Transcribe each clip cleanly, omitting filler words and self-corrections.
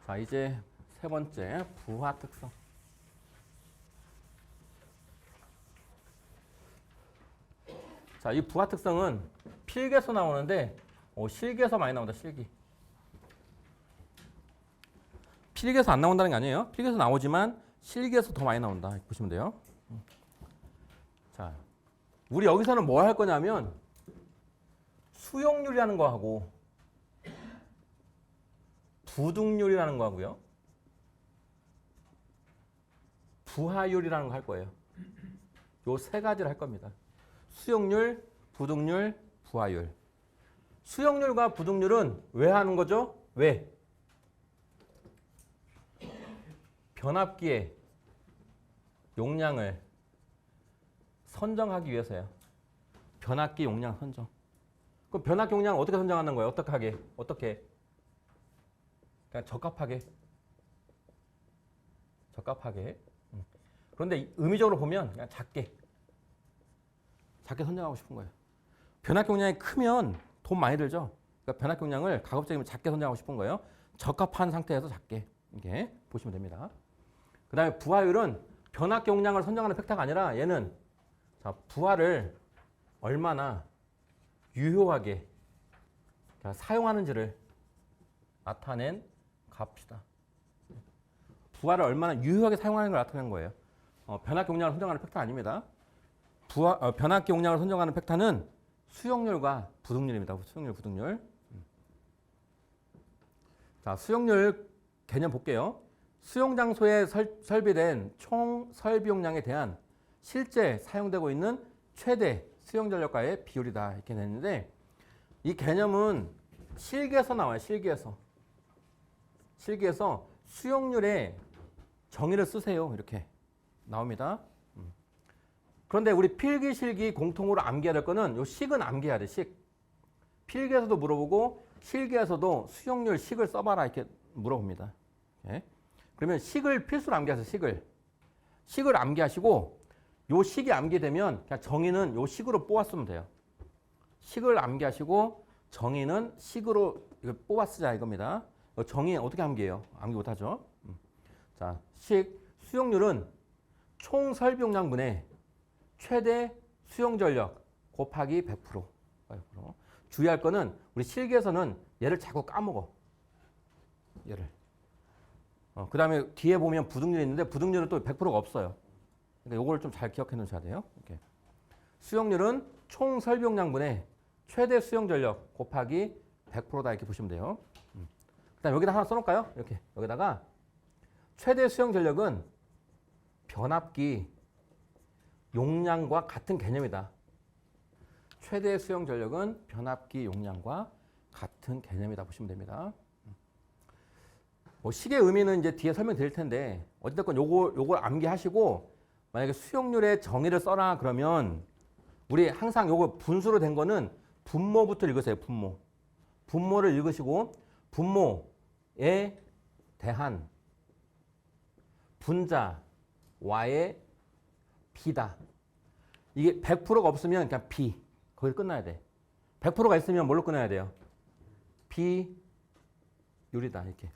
자, 이제 세 번째 부하 특성. 자, 이 부하 특성은 필기에서 나오는데 실기에서 많이 나온다. 필기에서 안 나온다는 게 아니에요. 필기에서 나오지만 실기에서 더 많이 나온다. 이렇게 보시면 돼요. 자, 우리 여기서는 뭐 할 거냐면 수용률이라는 거 하고 부등률이라는 거 하고요. 부하율이라는 거 할 거예요. 요 세 가지를 할 겁니다. 수용률, 부등률, 부하율. 수용률과 부등률은 왜 하는 거죠? 왜? 변압기의 용량을 선정하기 위해서요. 변압기 용량 선정. 그럼 변압기 용량을 어떻게 선정하는 거예요? 어떻게? 그냥 적합하게. 그런데 의미적으로 보면 그냥 작게 선정하고 싶은 거예요. 변압기 용량이 크면 돈 많이 들죠. 그러니까 변압기 용량을 가급적이면 작게 선정하고 싶은 거예요. 적합한 상태에서 작게 이렇게 보시면 됩니다. 그 다음에 부하율은 변압기 용량을 선정하는 팩터가 아니라 얘는 자, 부하를 얼마나 유효하게 사용하는지를 나타낸 값이다. 부하를 얼마나 유효하게 사용하는 걸 나타내는 거예요. 변압기 용량을 선정하는 팩터 아닙니다. 변압기 용량을 선정하는 팩터는 수용률과 부등률입니다. 수용률, 부등률. 자, 수용률 개념 볼게요. 수용 장소에 설비된 총 설비 용량에 대한 실제 사용되고 있는 최대 수용 전력과의 비율이다. 이렇게 됐는데 이 개념은 실기에서 나와요. 실기에서 수용률의 정의를 쓰세요. 이렇게 나옵니다. 그런데 우리 필기, 실기 공통으로 암기해야 될 거는 요 식은 암기해야 돼. 필기에서도 물어보고 실기에서도 수용률 식을 써봐라 이렇게 물어봅니다. 예? 그러면 식을 필수로 암기하세요. 식을 암기하시고 요 식이 암기되면 그냥 정의는 요 식으로 뽑았으면 돼요. 식을 암기하시고 정의는 식으로 이거 뽑아 쓰자 이겁니다. 정의 어떻게 암기해요? 암기 못하죠. 자, 수용률은 총 설비 용량분의 최대 수용 전력 곱하기 100%. 주의할 거는 우리 실기에서는 얘를 자꾸 까먹어. 얘를. 그 다음에 뒤에 보면 부등률이 있는데 부등률은 또 100%가 없어요. 그러니까 이걸 좀 잘 기억해 놓으셔야 돼요. 이렇게. 수용률은 총 설비 용량분의 최대 수용 전력 곱하기 100%다 이렇게 보시면 돼요. 그다음 여기다 하나 써놓을까요? 이렇게 여기다가 최대 수용 전력은 변압기 용량과 같은 개념이다. 최대 수용 전력은 변압기 용량과 같은 개념이다 보시면 됩니다. 식의 의미는 이제 뒤에 설명드릴 텐데 어쨌든 요걸 암기하시고 만약에 수용률의 정의를 써라 그러면 우리 항상 요거 분수로 된 거는 분모부터 읽으세요. 분모를 읽으시고 분모에 대한 분자 y의 b다. 이게 100%가 없으면 그냥 b. 거기 끝나야 돼. 100%가 있으면 뭘로 끝나야 돼요? 비율이다. 이렇게.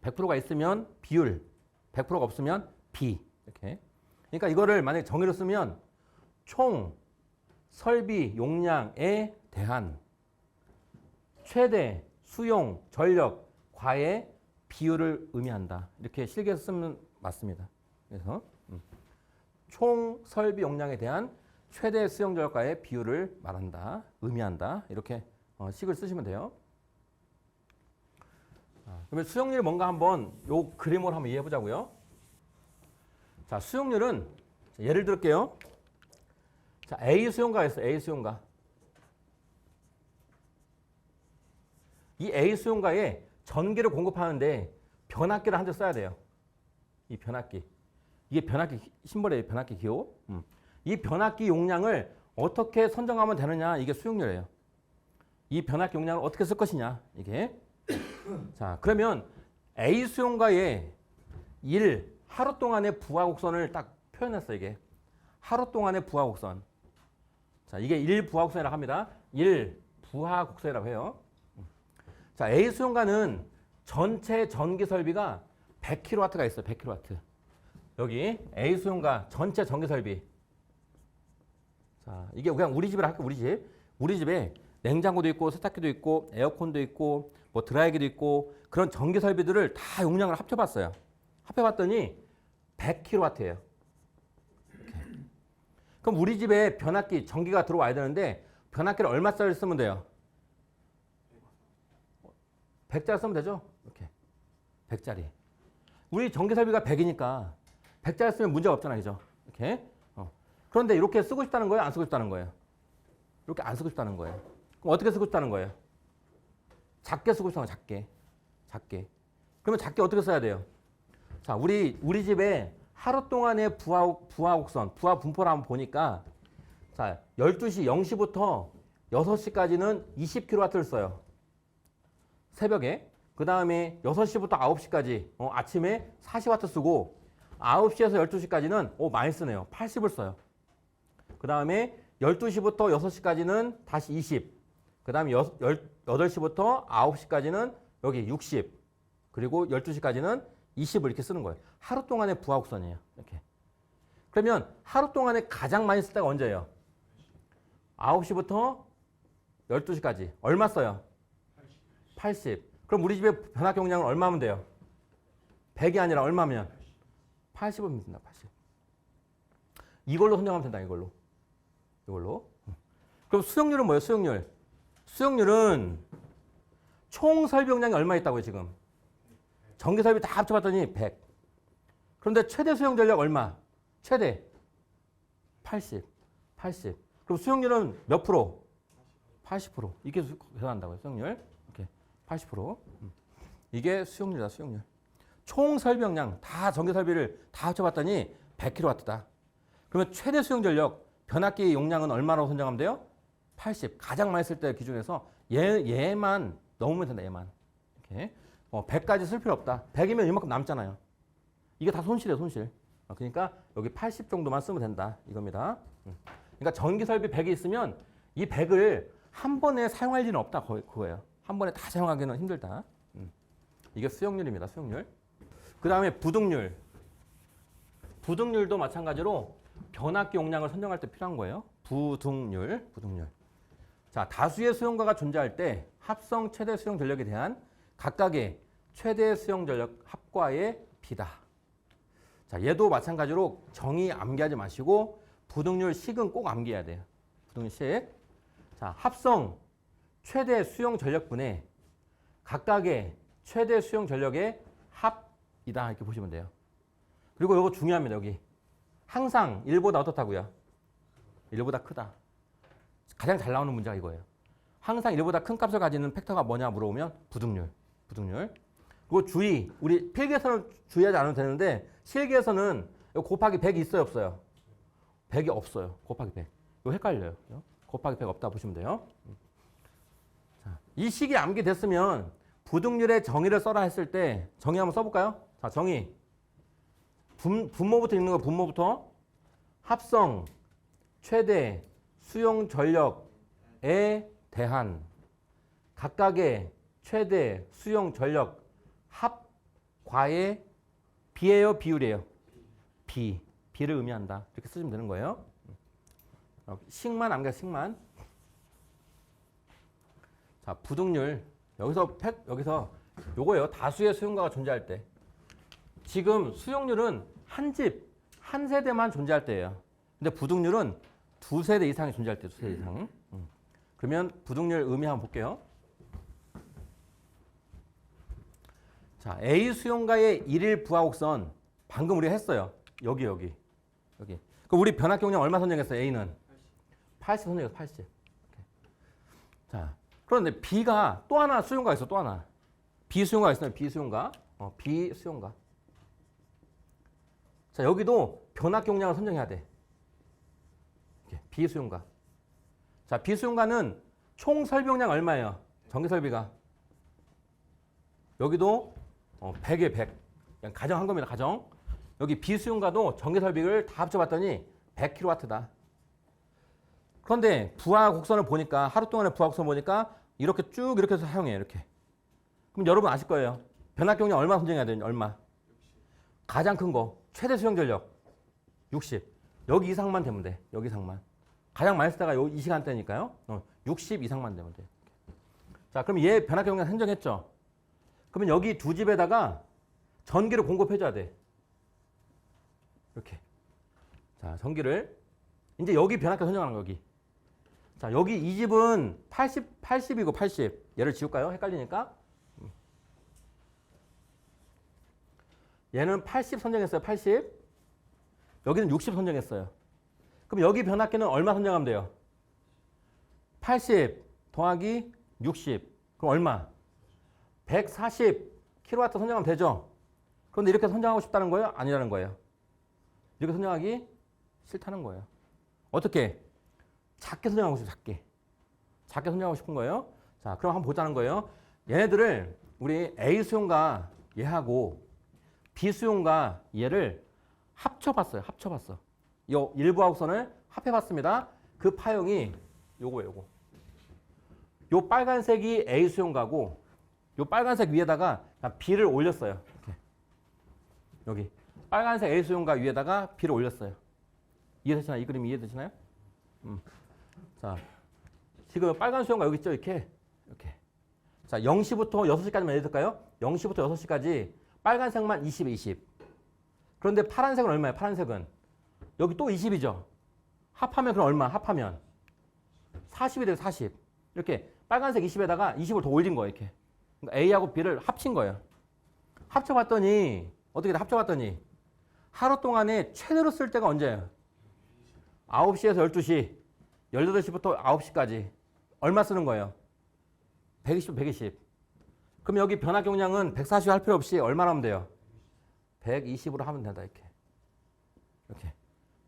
100%가 있으면 비율. 100%가 없으면 b. 이렇게. 그러니까 이거를 만약에 정의로 쓰면 총 설비 용량에 대한 최대 수용 전력 과의 비율을 의미한다. 이렇게 실기에서 쓰면 맞습니다. 그래서 총 설비 용량에 대한 최대 수용 전력과의 비율을 말한다. 의미한다. 이렇게 식을 쓰시면 돼요. 그러면 수용률이 뭔가 한번 요 그림으로 한번 이해해 보자고요. 자, 수용률은 예를 들게요. 자, A 수용가가 있어요. A 수용가. 이 A 수용가에 전기를 공급하는데 변압기를 한 대 써야 돼요. 이 변압기. 이게 변압기 심벌이에요. 변압기 기호. 이 변압기 용량을 어떻게 선정하면 되느냐. 이게 수용률이에요. 이 변압기 용량을 어떻게 쓸 것이냐. 이게. 자, 그러면 A 수용가에 1 하루 동안의 부하 곡선을 딱 표현했어, 이게. 하루 동안의 부하 곡선. 자, 이게 1부하곡선이라고 합니다. 1부하곡선이라고 해요. 자, A 수용가는 전체 전기 설비가 100kW가 있어요. 100kW. 여기 A 수용가 전체 전기 설비. 자, 이게 그냥 우리 집이라 할게요. 우리 집. 우리 집에 냉장고도 있고 세탁기도 있고 에어컨도 있고 뭐 드라이기도 있고 그런 전기 설비들을 다 용량을 합쳐봤어요. 합해봤더니 100kW예요. 그럼 우리 집에 변압기, 전기가 들어와야 되는데 변압기를 얼마짜리 쓰면 돼요? 100짜리 쓰면 되죠? 이렇게. 100짜리. 우리 전기 설비가 100이니까 100짜리 쓰면 문제가 없잖아요. 그죠? 이렇게. 그런데 이렇게 쓰고 싶다는 거예요? 안 쓰고 싶다는 거예요? 이렇게 안 쓰고 싶다는 거예요. 그럼 어떻게 쓰고 싶다는 거예요? 작게 쓰고 싶다는 거예요. 작게. 작게. 그러면 작게 어떻게 써야 돼요? 자, 우리 집에 하루 동안의 부하 곡선, 부하 분포를 한번 보니까 자, 12시 0시부터 6시까지는 20kW를 써요. 새벽에. 그 다음에 6시부터 9시까지 아침에 40W 쓰고 9시에서 12시까지는 많이 쓰네요. 80을 써요. 그 다음에 12시부터 6시까지는 다시 20. 그 다음에 8시부터 9시까지는 여기 60. 그리고 12시까지는 20을 이렇게 쓰는 거예요. 하루 동안의 부하 곡선이에요. 이렇게. 그러면 하루 동안에 가장 많이 쓸 때가 언제예요? 9시부터 12시까지. 얼마 써요? 80. 그럼 우리 집에 변압기 용량은 얼마면 돼요? 100이 아니라 얼마면? 80은 된다. 80. 이걸로 선정하면 된다. 이걸로. 그럼 수용률은 뭐예요? 수용률. 수용률은 총 설비 용량이 얼마 있다고요, 지금? 전기 설비 다 합쳐봤더니 100. 그런데 최대 수용 전력 얼마? 최대 80. 그럼 수용률은 몇 프로? 80%. 이게 계산한다고요, 수용률. 이렇게 80%. 이게 수용률이다, 수용률. 총 설비 용량 다 전기 설비를 다 합쳐봤더니 100kW다. 그러면 최대 수용 전력 변압기 용량은 얼마라고 선정하면 돼요? 80. 가장 많이 쓸 때 기준에서 얘만 넣으면 된다, 얘만. 이렇게. 100까지 쓸 필요 없다. 100이면 이만큼 남잖아요. 이게 다 손실이에요, 손실. 그러니까 여기 80 정도만 쓰면 된다. 이겁니다. 그러니까 전기 설비 100이 있으면 이 100을 한 번에 사용할 일은 없다. 그거예요. 한 번에 다 사용하기는 힘들다. 이게 수용률입니다, 수용률. 그 다음에 부등률. 부등률도 마찬가지로 변압기 용량을 선정할 때 필요한 거예요. 부등률. 자, 다수의 수용가가 존재할 때 합성 최대 수용 전력에 대한 각각의 최대 수용 전력 합과의 비다. 자, 얘도 마찬가지로 정의 암기하지 마시고 부등률 식은 꼭 암기해야 돼요. 부등률 식. 자, 합성 최대 수용 전력분의 각각의 최대 수용 전력의 합이다. 이렇게 보시면 돼요. 그리고 이거 중요합니다. 여기. 항상 1보다 어떻다고요? 1보다 크다. 가장 잘 나오는 문제가 이거예요. 항상 1보다 큰 값을 가지는 팩터가 뭐냐 물어보면 부등률. 그리고 주의. 우리 필기에서는 주의하지 않아도 되는데 실기에서는 곱하기 100이 있어요, 없어요? 100이 없어요. 곱하기 100. 이거 헷갈려요. 곱하기 100 없다 보시면 돼요. 자, 이 식이 암기됐으면 부등률의 정의를 써라 했을 때 정의 한번 써볼까요? 자, 정의. 분모부터 읽는 거 분모부터. 합성 최대 수용 전력에 대한 각각의 최대 수용 전력 합과의 비예요, 비율이에요? 비를 의미한다. 이렇게 쓰시면 되는 거예요. 식만 암기해, 식만. 자, 부등률. 여기서 요거예요. 다수의 수용가가 존재할 때. 지금 수용률은 한 집, 한 세대만 존재할 때예요. 근데 부등률은 두 세대 이상이 존재할 때, 두 세대 이상. 그러면 부등률 의미 한번 볼게요. 자, A 수용가의 1일 부하 곡선 방금 우리가 했어요. 여기. 그럼 우리 변압기 용량 얼마 선정했어요? A는 80 선정했어요. 80. 자, 그런데 B가 또 하나 수용가가 있어. 또 하나. B 수용가가 있어요. B 수용가. B 수용가. 자, 여기도 변압기 용량을 선정해야 돼. B 수용가. 자, B 수용가는 총 설비 용량 얼마예요? 전기 설비가. 여기도 100에 100. 그냥 가정한 겁니다. 가정. 여기 비수용과도 전기설비를 다 합쳐봤더니 100kW다. 그런데 부하 곡선을 보니까 하루 동안의 부하 곡선 보니까 이렇게 쭉 이렇게 해서 사용해요. 이렇게. 그럼 여러분 아실 거예요. 변압경량 얼마 선정해야 되는지 얼마? 가장 큰 거 최대 수용 전력 60. 여기 이상만 되면 돼. 여기 이상만. 가장 많이 쓰다가 이 시간대니까요. 60 이상만 되면 돼. 자, 그럼 얘 변압경량 선정했죠. 그러면 여기 두 집에다가 전기를 공급해줘야 돼. 이렇게. 자, 전기를. 이제 여기 변압경 선정하는 거, 여기. 자, 여기 이 집은 80이고 80. 얘를 지울까요? 헷갈리니까. 얘는 80 선정했어요, 80. 여기는 60 선정했어요. 그럼 여기 변압기는 얼마 선정하면 돼요? 80 더하기 60. 그럼 얼마? 140 kW 선정하면 되죠? 그런데 이렇게 선정하고 싶다는 거예요? 아니라는 거예요? 이렇게 선정하기 싫다는 거예요. 어떻게? 작게 선정하고 싶어요, 작게. 작게 선정하고 싶은 거예요. 자, 그럼 한번 보자는 거예요. 얘네들을 우리 A 수용과 얘하고 B 수용과 얘를 합쳐봤어요. 합쳐봤어. 이 일부 하우선을 합해봤습니다. 그 파형이 요거예요. 요거. 요 빨간색이 A 수용가고 요 빨간색 위에다가 B를 올렸어요. 이렇게. 여기 빨간색 A 수용가 위에다가 B를 올렸어요. 이해되시나요? 이 그림 이해되시나요? 자, 지금 빨간 수용가 여기 있죠? 이렇게. 자, 0시부터 6시까지만 예를 들까요? 0시부터 6시까지 빨간색만 20에 20. 그런데 파란색은 얼마예요? 파란색은 여기 또 20이죠. 합하면 그럼 얼마? 합하면 40이 돼요. 40. 이렇게 빨간색 20에다가 20을 더 올린 거예요. 이렇게. 그러니까 A하고 B를 합친 거예요. 합쳐봤더니 어떻게 돼? 합쳐봤더니 하루 동안에 최대로 쓸 때가 언제예요? 9시에서 12시, 18시부터 9시까지 얼마 쓰는 거예요? 120, 120. 그럼 여기 변압경량은 140 할 필요 없이 얼마나 하면 돼요? 120으로 하면 된다. 이렇게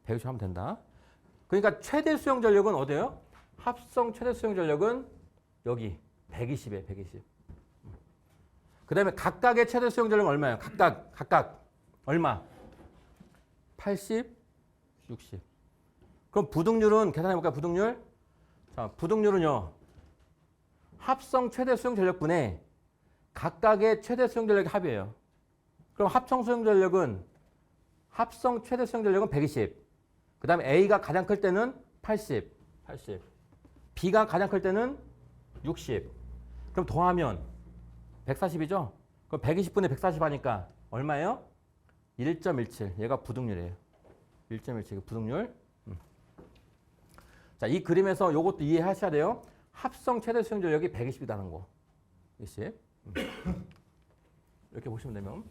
120 하면 된다. 그러니까 최대 수용 전력은 어디예요? 합성 최대 수용 전력은 여기 120이에요. 120. 그 다음에 각각의 최대 수용 전력은 얼마예요? 각각 얼마? 80, 60. 그럼 부등률은 계산해 볼까요? 부등률. 자, 부등률은요. 합성 최대 수용 전력분의 각각의 최대 수용 전력의 합이에요. 그럼 합성 수용 전력은 합성 최대 수용 전력은 120. 그 다음에 A가 가장 클 때는 80. B가 가장 클 때는 60. 그럼 더하면 140이죠? 그럼 120분의 140 하니까 얼마예요? 1.17. 얘가 부등률이에요. 1.17. 부등률. 자, 이 그림에서 이것도 이해하셔야 돼요. 합성 최대 수용 전력이 120이라는 거. 120. 이렇게 보시면 되면.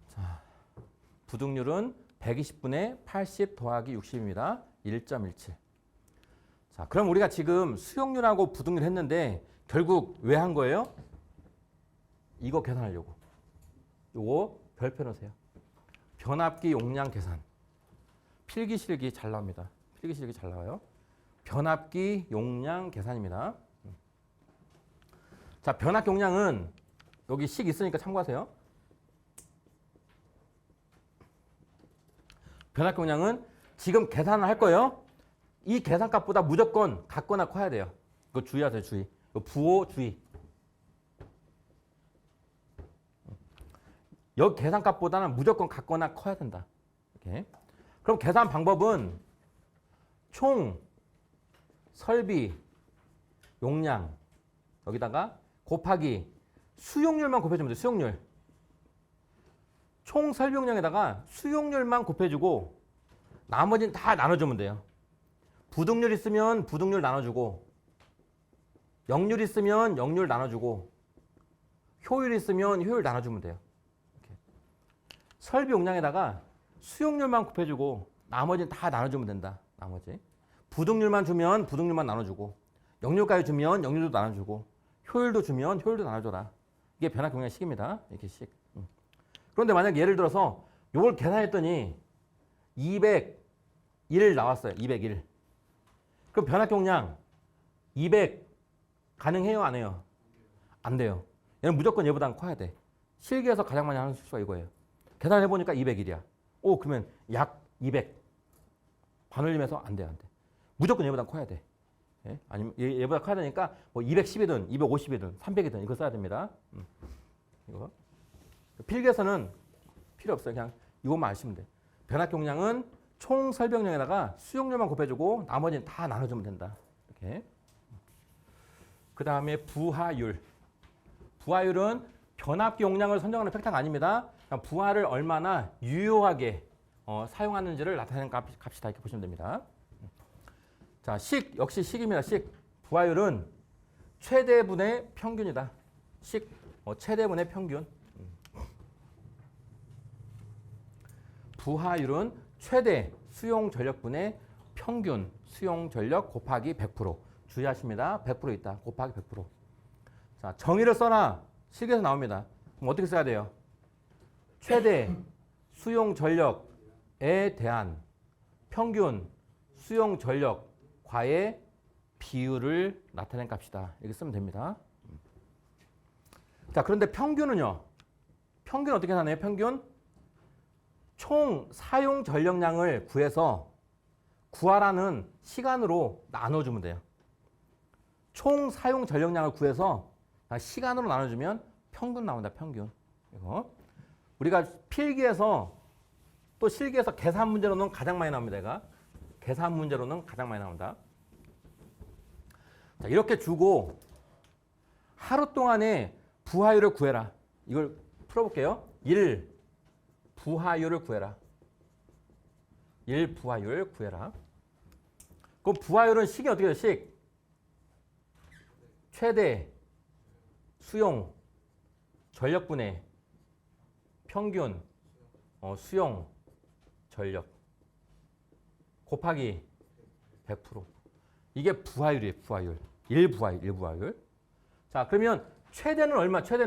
자, 부등률은 120분의 80 더하기 60입니다. 1.17. 자, 그럼 우리가 지금 수용률하고 부등률 했는데 결국 왜 한 거예요? 이거 계산하려고. 요거 별표 넣으세요. 변압기 용량 계산. 필기실기 잘 나옵니다. 필기실기 잘 나와요. 변압기 용량 계산입니다. 자, 변압 용량은 여기 식 있으니까 참고하세요. 변압 용량은 지금 계산을 할 거예요. 이 계산값보다 무조건 같거나 커야 돼요. 이거 주의하세요. 주의. 이거 부호 주의. 여기 계산값보다는 무조건 같거나 커야 된다. 이렇게. 그럼 계산 방법은 총 설비 용량 여기다가 곱하기 수용률만 곱해주면 돼요. 수용률. 총 설비 용량에다가 수용률만 곱해주고 나머지는 다 나눠주면 돼요. 부등률 있으면 부등률 나눠주고 역률 있으면 역률 나눠주고 효율 있으면 효율 나눠주면 돼요. 이렇게. 설비 용량에다가 수용률만 곱해주고 나머지는 다 나눠주면 된다. 나머지. 부등률만 주면 부등률만 나눠주고 역률까지 주면 역률도 나눠주고 효율도 주면 효율도 나눠줘라. 이게 변압 경량식입니다. 이렇게 식. 그런데 만약 예를 들어서 이걸 계산했더니 201 나왔어요. 201. 그럼 변압 경량 200 가능해요? 안 해요? 안 돼요. 얘는 무조건 얘보다는 커야 돼. 실기에서 가장 많이 하는 실수가 이거예요. 계산해 보니까 201이야. 오, 그러면 약 200. 반올림해서 안 돼, 안 돼. 무조건 얘보다 커야 돼. 예? 아니면 얘보다 커야 되니까 뭐 210이든 250이든 300이든 이거 써야 됩니다. 이거. 필기에서는 필요 없어요. 그냥 이것만 아시면 돼. 변압 용량은 총 설병량에다가 수용료만 곱해주고 나머지는 다 나눠주면 된다. 이렇게. 그 다음에 부하율. 부하율은 변압기 용량을 선정하는 팩터가 아닙니다. 그냥 부하를 얼마나 유효하게 사용하는지를 나타내는 값이다 이렇게 보시면 됩니다. 자, 역시 식입니다. 부하율은 최대분의 평균이다. 최대분의 평균. 부하율은 최대 수용 전력분의 평균 수용 전력 곱하기 100%. 주의하십니다. 100% 있다. 곱하기 100%. 자, 정의를 써놔. 식에서 나옵니다. 그럼 어떻게 써야 돼요? 최대 수용 전력에 대한 평균 수용 전력과의 비율을 나타낸 값이다. 이렇게 쓰면 됩니다. 자, 그런데 평균은요? 평균 어떻게 나타내요? 평균? 총 사용 전력량을 구해서 구하라는 시간으로 나눠주면 돼요. 총 사용 전력량을 구해서 시간으로 나눠주면 평균 나온다. 평균. 이거. 우리가 필기에서 또 실기에서 계산 문제로는 가장 많이 나옵니다. 얘가. 계산 문제로는 가장 많이 나온다. 자, 이렇게 주고 하루 동안에 부하율을 구해라. 이걸 풀어볼게요. 1. 부하율을 구해라. 1. 부하율 구해라. 그럼 부하율은 식이 어떻게 돼요? 최대 수용 전력분의 평균 수용 전력 곱하기 100%. 이게 부하율이에요. 부하율. 1부하율. 자, 그러면 최대는 얼마? 최대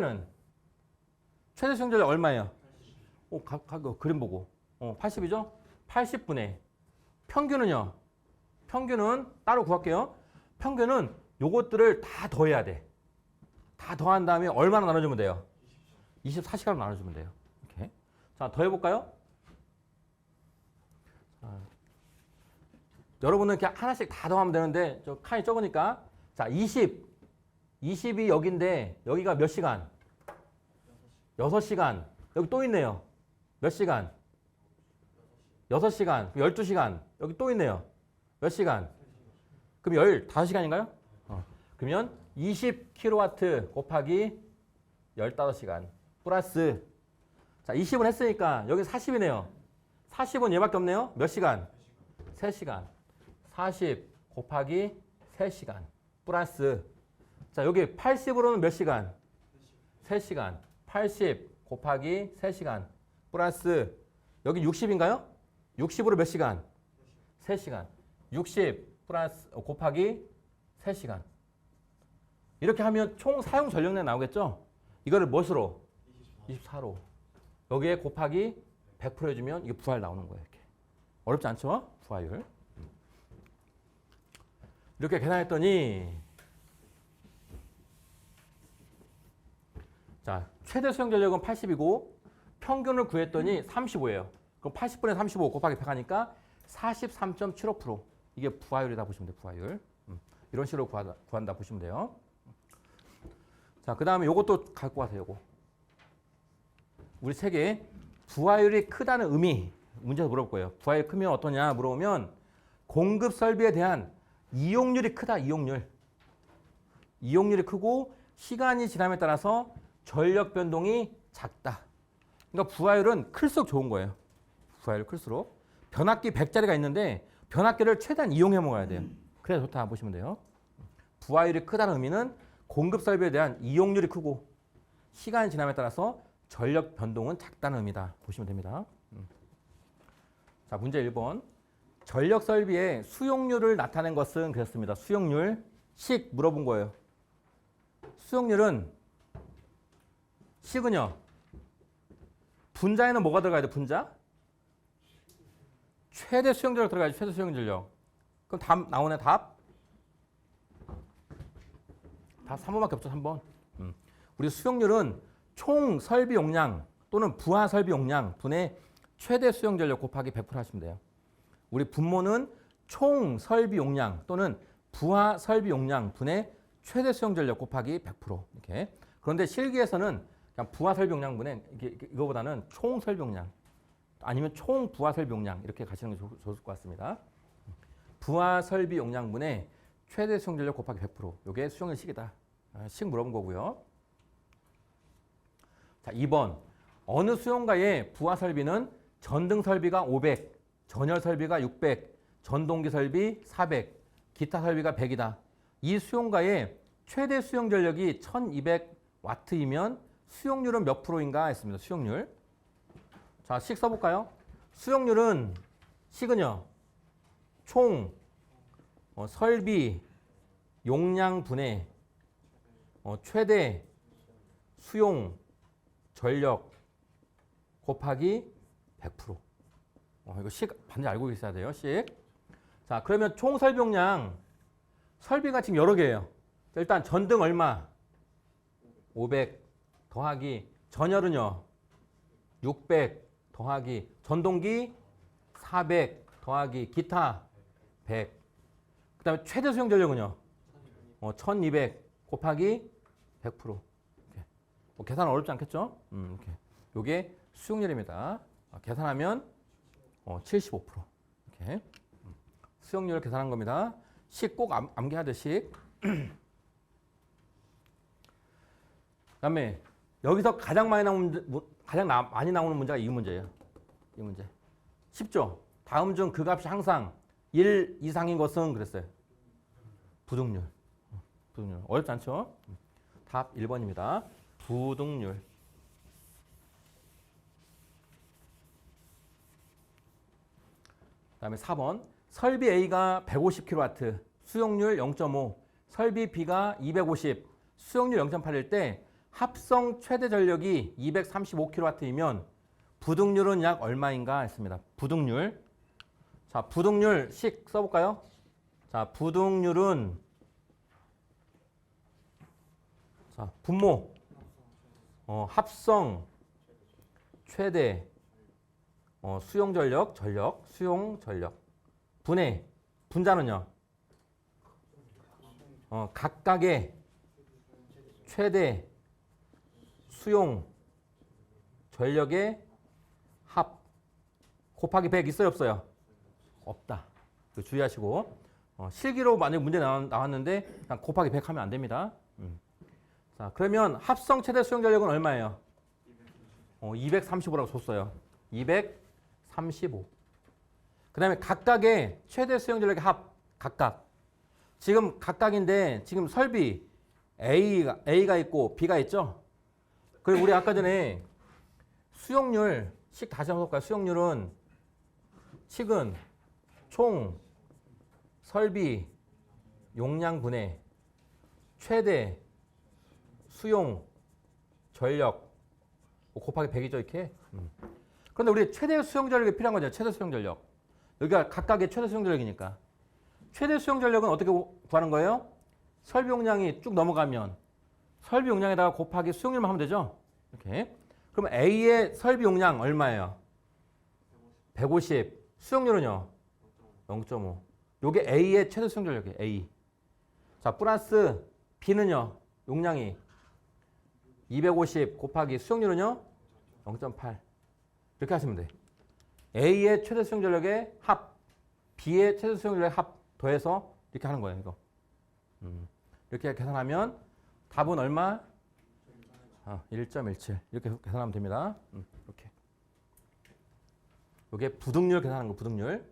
수용 전력 얼마예요? 그림 보고. 80이죠? 80분의 평균은요? 평균은 따로 구할게요. 평균은 요것들을 다 더해야 돼. 다 더한 다음에 얼마나 나눠주면 돼요? 24시간으로 나눠주면 돼요. 이렇게. 자, 더해볼까요? 여러분은 이렇게 하나씩 다 더하면 되는데 저 칸이 적으니까 자, 20이 여기인데 여기가 몇 시간? 6시간. 여기 또 있네요. 몇 시간? 6시간. 12시간. 여기 또 있네요. 몇 시간? 그럼 15시간인가요? 그러면 20kW 곱하기 15시간 플러스 자, 20은 했으니까 여기 40이네요. 40은 얘밖에 없네요. 몇 시간? 3시간. 40 곱하기 3시간 플러스 자, 여기 80으로는 몇 시간? 3시간. 80 곱하기 3시간 플러스 여기 60인가요? 60으로 몇 시간? 3시간. 60 플러스 곱하기 3시간. 이렇게 하면 총 사용 전력량 나오겠죠? 이거를 무엇으로? 24로. 여기에 곱하기 100% 해주면 이게 부하율 나오는 거예요. 이렇게. 어렵지 않죠? 부하율. 이렇게 계산했더니 자, 최대 수용 전력은 80이고 평균을 구했더니 35예요. 그럼 80분의 35 곱하기 100 하니까 43.75%. 이게 부하율이다 보시면 돼요. 부하율. 이런 식으로 구한다 보시면 돼요. 자, 그 다음에 요것도 갖고 가세요. 요거. 우리 책에 부하율이 크다는 의미 문제에서 물어볼 거예요. 부하율이 크면 어떠냐 물어보면 공급 설비에 대한 이용률이 크다. 이용률이 크고 시간이 지남에 따라서 전력 변동이 작다. 그러니까 부하율은 클수록 좋은 거예요. 부하율 클수록. 변압기 100짜리가 있는데 변압기를 최대한 이용해 먹어야 돼요. 그래야 좋다 보시면 돼요. 부하율이 크다는 의미는 공급 설비에 대한 이용률이 크고 시간이 지남에 따라서 전력 변동은 작다는 의미다 보시면 됩니다. 자, 문제 1번. 전력 설비의 수용률을 나타낸 것은 그랬습니다. 수용률. 식 물어본 거예요. 수용률은 식은요. 분자에는 뭐가 들어가야 돼? 분자? 최대 수용 전력 들어가야지. 최대 수용 전력. 그럼 답 나오네. 답 3번밖에 없죠. 3번. 우리 수용률은 총 설비 용량 또는 부하 설비 용량 분의 최대 수용 전력 곱하기 100% 하시면 돼요. 우리 분모는 총 설비 용량 또는 부하 설비 용량 분의 최대 수용 전력 곱하기 100% 이렇게. 그런데 실기에서는 그냥 부하 설비 용량 분의 이거보다는 총 설비 용량 아니면 총 부하 설비 용량 이렇게 가시는 게 좋을 것 같습니다. 부하 설비 용량 분의 최대 수용 전력 곱하기 100%. 이게 수용률 식이다. 식 물어본 거고요. 자, 2번. 어느 수용가의 부하 설비는 전등 설비가 500, 전열 설비가 600, 전동기 설비 400, 기타 설비가 100이다. 이 수용가의 최대 수용 전력이 1200W이면 수용률은 몇 프로인가 했습니다. 수용률. 자, 식 써볼까요? 수용률은 식은요. 총 설비 용량 분의 최대 수용 전력 곱하기 100%. 이거 식 반드시 알고 있어야 돼요. 식. 자, 그러면 총 설비 용량 설비가 지금 여러 개예요. 일단 전등 얼마? 500 더하기 전열은요. 600 더하기 전동기 400 더하기 기타 100. 그다음에 최대 수용 전력은요. 1200 곱하기 100%. 이렇게. 계산 어렵지 않겠죠? 이렇게. 요게 수용률입니다. 계산하면 75%. 이렇게. 수용률을 계산한 겁니다. 식 꼭 암기하듯이. 그다음에 여기서 가장 많이 나오는 문제가 이 문제예요. 이 문제. 쉽죠? 다음 중 그 값이 항상 1 이상인 것은 그랬어요. 부등률. 부등률. 어렵지 않죠? 답 1번입니다. 부등률. 그다음에 4번. 설비 A가 150kW, 수용률 0.5, 설비 B가 250, 수용률 0.8일 때 합성 최대 전력이 235kW이면 부등률은 약 얼마인가 했습니다. 부등률. 자, 부등률 식 써볼까요? 자, 부등률은 자, 분모 합성 최대 수용 전력 수용 전력 분해 분자는요. 각각의 최대 수용 전력의 합 곱하기 100 있어요 없어요? 없다. 주의하시고 실기로 만약 문제 나왔는데 그냥 곱하기 100 하면 안 됩니다. 자, 그러면 합성 최대 수용 전력은 얼마예요? 235라고 줬어요. 235. 그 다음에 각각의 최대 수용 전력의 합 각각. 지금 각각인데 지금 설비 A가 있고 B가 있죠? 그리고 우리 아까 전에 수용률 식 다시 한번 볼까요? 수용률은 식은 총 설비 용량 분의 최대 수용 전력 곱하기 100이죠 이렇게. 그런데 우리 최대 수용 전력이 필요한 거죠. 최대 수용 전력. 여기가 각각의 최대 수용 전력이니까. 최대 수용 전력은 어떻게 구하는 거예요? 설비 용량이 쭉 넘어가면 설비 용량에다가 곱하기 수용률만 하면 되죠. 이렇게. 그럼 A의 설비 용량 얼마예요? 150. 수용률은요? 0.5. 요게 A의 최대 수용 전력이에요. A. 자, 플러스 B는요. 용량이 250 곱하기 수용률은요? 0.8. 이렇게 하시면 돼. A의 최대 수용 전력의 합, B의 최대 수용 전력의 합 더해서 이렇게 하는 거예요. 이거. 이렇게 계산하면 답은 얼마? 1.17. 이렇게 계산하면 됩니다. 이렇게. 이게 부등률 계산하는 거, 부등률.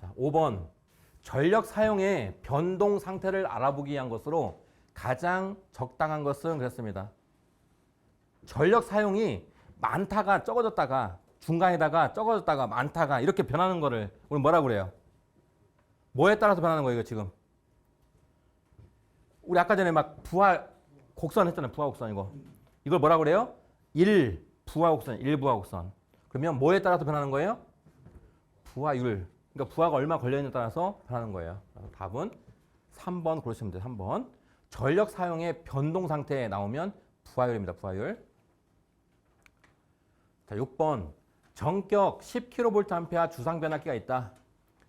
자, 5번. 전력 사용의 변동 상태를 알아보기 위한 것으로 가장 적당한 것은 그랬습니다. 전력 사용이 많다가 적어졌다가 중간에다가 적어졌다가 많다가 이렇게 변하는 거를 우리 뭐라고 그래요? 뭐에 따라서 변하는 거예요, 이거 지금? 우리 아까 전에 막 부하 곡선 했잖아요. 부하 곡선 이거. 이걸 뭐라고 그래요? 1 부하 곡선, 1 부하 곡선. 그러면 뭐에 따라서 변하는 거예요? 부하율. 그러니까 부하가 얼마 걸려 있느냐에 따라서 변하는 거예요. 답은 3번 고르시면 돼요. 3번. 전력 사용의 변동 상태에 나오면 부하율입니다. 부하율. 자, 6번. 전격 10kVA 주상 변압기가 있다.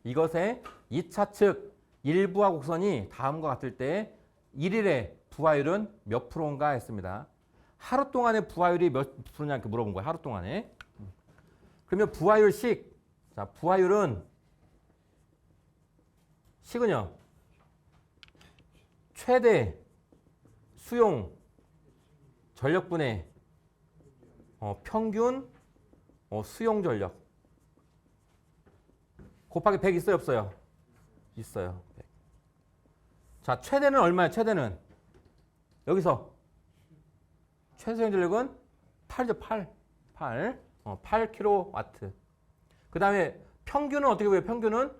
이것의 2차 측 일부하 곡선이 다음과 같을 때 1일의 부하율은 몇 프로인가 했습니다. 하루 동안의 부하율이 몇 프로냐 이렇게 물어본 거예요. 하루 동안에. 그러면 부하율식. 자, 부하율은 식은요. 최대 수용 전력분의 평균 수용 전력 곱하기 100 있어요 없어요? 있어요. 100. 자, 최대는 얼마예요? 최대는 여기서 최대 수용 전력은 8죠. 8kW. 그 다음에 평균은 어떻게 보여요? 평균은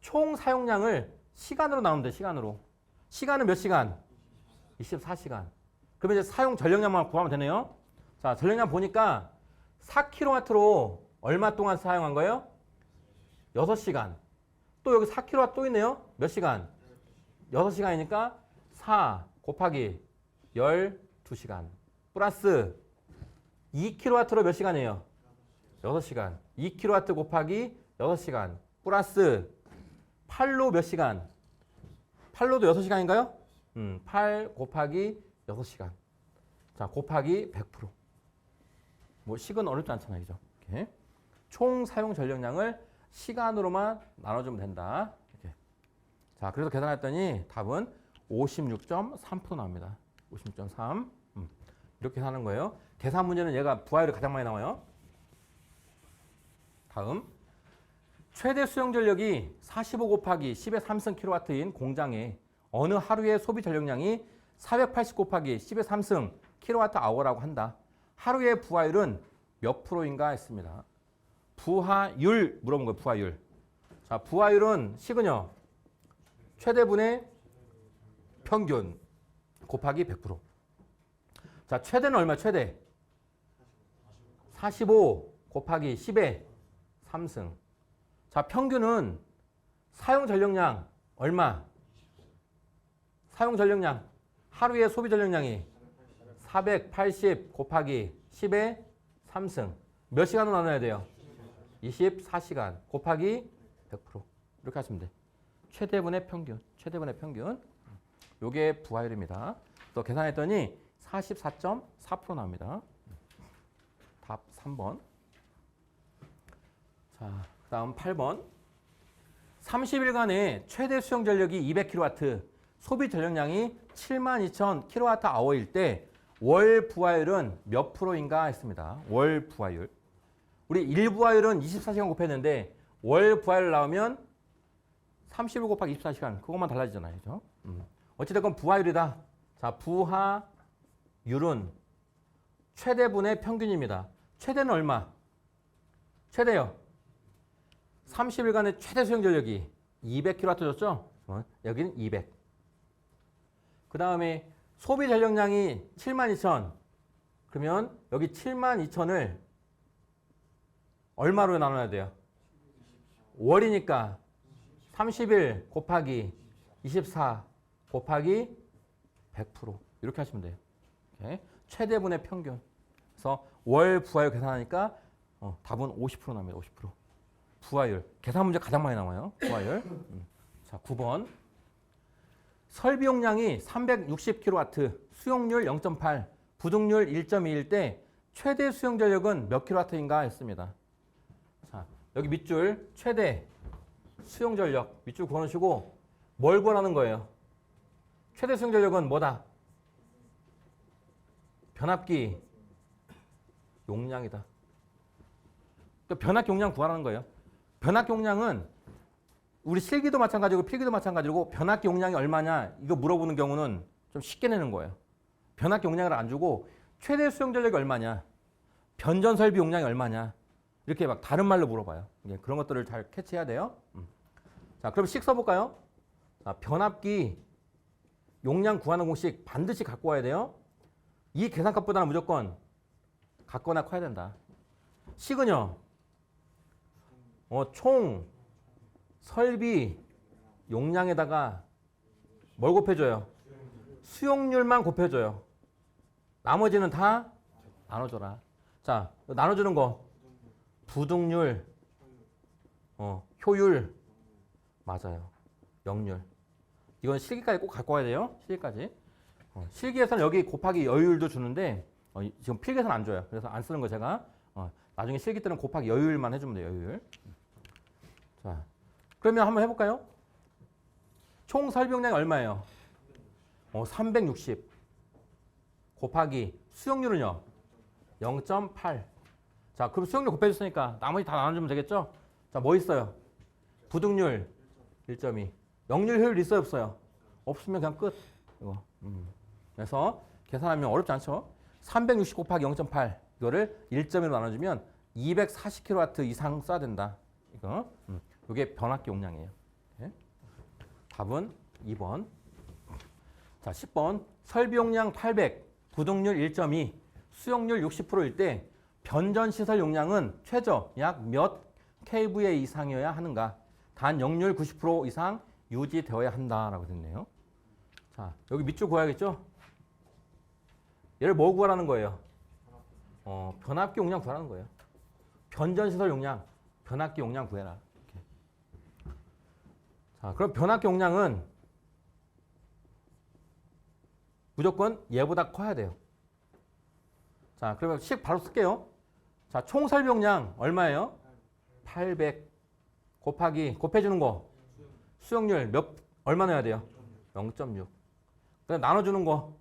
총 사용량을 시간으로 나누면 돼. 시간으로. 시간은 몇 시간? 24시간. 그러면 이제 사용 전력량만 구하면 되네요. 자, 전력량 보니까 4kW로 얼마 동안 사용한 거예요? 6시간. 또 여기 4kW 또 있네요. 몇 시간? 6시간이니까 4 곱하기 12시간. 플러스 2kW로 몇 시간이에요? 6시간. 2kW 곱하기 6시간. 플러스 8로 몇 시간? 8로도 6시간인가요? 8 곱하기 6시간. 자, 곱하기 100%. 뭐 식은 어렵지 않잖아요. 그죠? 이렇게. 총 사용 전력량을 시간으로만 나눠주면 된다. 이렇게. 자, 그래서 계산했더니 답은 56.3% 나옵니다. 56.3. 이렇게 하는 거예요. 계산 문제는 얘가 부하율이 가장 많이 나와요. 다음. 최대 수용 전력이 45 곱하기 10의 3승 kW인 공장에 어느 하루의 소비 전력량이 480 곱하기 10의 3승 kWh라고 한다. 하루의 부하율은 몇 프로인가 했습니다. 부하율 물어본 거예요. 부하율. 자, 부하율은 식은요. 최대분의 평균 곱하기 100%. 자, 최대는 얼마? 최대. 45 곱하기 10의 3승. 자, 평균은 사용 전력량 얼마? 사용 전력량. 하루의 소비 전력량이 480 곱하기 10의 3승. 몇 시간으로 나눠야 돼요? 24시간 곱하기 100%. 이렇게 하시면 돼. 최대분의 평균. 최대분의 평균. 요게 부하율입니다. 또 계산했더니 44.4% 나옵니다. 답 3번. 자, 그 다음 8번. 30일간의 최대 수용 전력이 200kW, 소비 전력량이 72,000kWh일 때 월 부하율은 몇 프로인가 했습니다. 월 부하율. 우리 일 부하율은 24시간 곱했는데 월 부하율 나오면 31 곱하기 24시간. 그것만 달라지잖아요. 그죠? 어찌됐건 부하율이다. 자, 부하율은 최대분의 평균입니다. 최대는 얼마? 최대요. 30일간의 최대 수용 전력이 200kW 줬죠? 여기는 200. 그 다음에 소비 전력량이 72,000. 그러면 여기 72,000을 얼마로 나눠야 돼요? 월이니까 30일 곱하기 24 곱하기 100%. 이렇게 하시면 돼요. 이렇게. 최대분의 평균. 그래서 월 부하율 계산하니까 답은 50% 나옵니다. 50%. 부하율. 계산 문제 가장 많이 나와요. 부하율. 자, 9번. 설비 용량이 360kW, 수용률 0.8, 부족률 1.2일 때 최대 수용 전력은 몇 kW인가 했습니다. 자, 여기 밑줄 최대 수용 전력 밑줄 그어놓으시고 뭘 구하라는 거예요? 최대 수용 전력은 뭐다? 변압기 용량이다. 그러니까 변압기 용량 구하라는 거예요. 변압기 용량은 우리 실기도 마찬가지고 필기도 마찬가지고 변압기 용량이 얼마냐 이거 물어보는 경우는 좀 쉽게 내는 거예요. 변압기 용량을 안 주고 최대 수용 전력이 얼마냐, 변전 설비 용량이 얼마냐 이렇게 막 다른 말로 물어봐요. 그런 것들을 잘 캐치해야 돼요. 자, 그럼 식 써볼까요? 자, 변압기 용량 구하는 공식 반드시 갖고 와야 돼요. 이 계산값보다는 무조건 같거나 커야 된다. 식은요. 총 설비 용량에다가 뭘 곱해줘요? 수용률만 곱해줘요. 나머지는 다 나눠줘라. 자, 나눠주는 거. 부등률, 효율. 맞아요. 역률. 이건 실기까지 꼭 갖고 와야 돼요. 실기까지. 실기에서는 여기 곱하기 여율도 주는데 지금 필기에서는 안 줘요. 그래서 안 쓰는 거 제가 나중에 실기 때는 곱하기 여율만 해주면 돼요. 여율. 자, 그러면 한번 해볼까요? 총 설비용량이 얼마예요? 360 곱하기 수용률은요? 0.8. 자, 그럼 수용률 곱해줬으니까 나머지 다 나눠주면 되겠죠? 자, 뭐 있어요? 부등률 1.2. 역률 효율 있어요, 없어요? 없으면 그냥 끝. 이거. 그래서 계산하면 어렵지 않죠? 360 곱하기 0.8 이거를 1.1로 나눠주면 240kW 이상 써야 된다. 이거. 이게 변압기 용량이에요. 네? 답은 2번. 자, 10번. 설비 용량 800, 부등률 1.2, 수용률 60%일 때 변전 시설 용량은 최저 약 몇 kVA 이상이어야 하는가? 단 역률 90% 이상 유지되어야 한다라고 됐네요. 자, 여기 밑줄 그어야겠죠? 얘를 뭐 구하라는 거예요? 변압기 용량 구하라는 거예요. 변전 시설 용량, 변압기 용량 구해라. 이렇게. 자, 그럼 변압기 용량은 무조건 얘보다 커야 돼요. 자, 그러면 식 바로 쓸게요. 자, 총 설비 용량 얼마예요? 800 곱하기 곱해주는 거 수용률 얼마 넣어야 돼요? 0.6. 그다음 나눠주는 거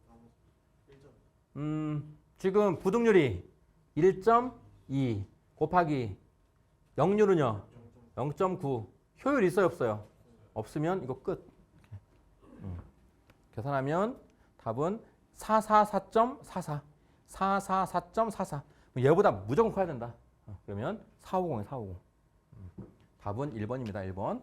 지금 부등률이 1.2 곱하기 역률은요? 0.9. 효율 있어요, 없어요? 없으면 이거 끝. 계산하면 답은 444.44. 444.44. 얘보다 무조건 커야 된다. 그러면 450이에요, 450. 답은 1번입니다, 1번.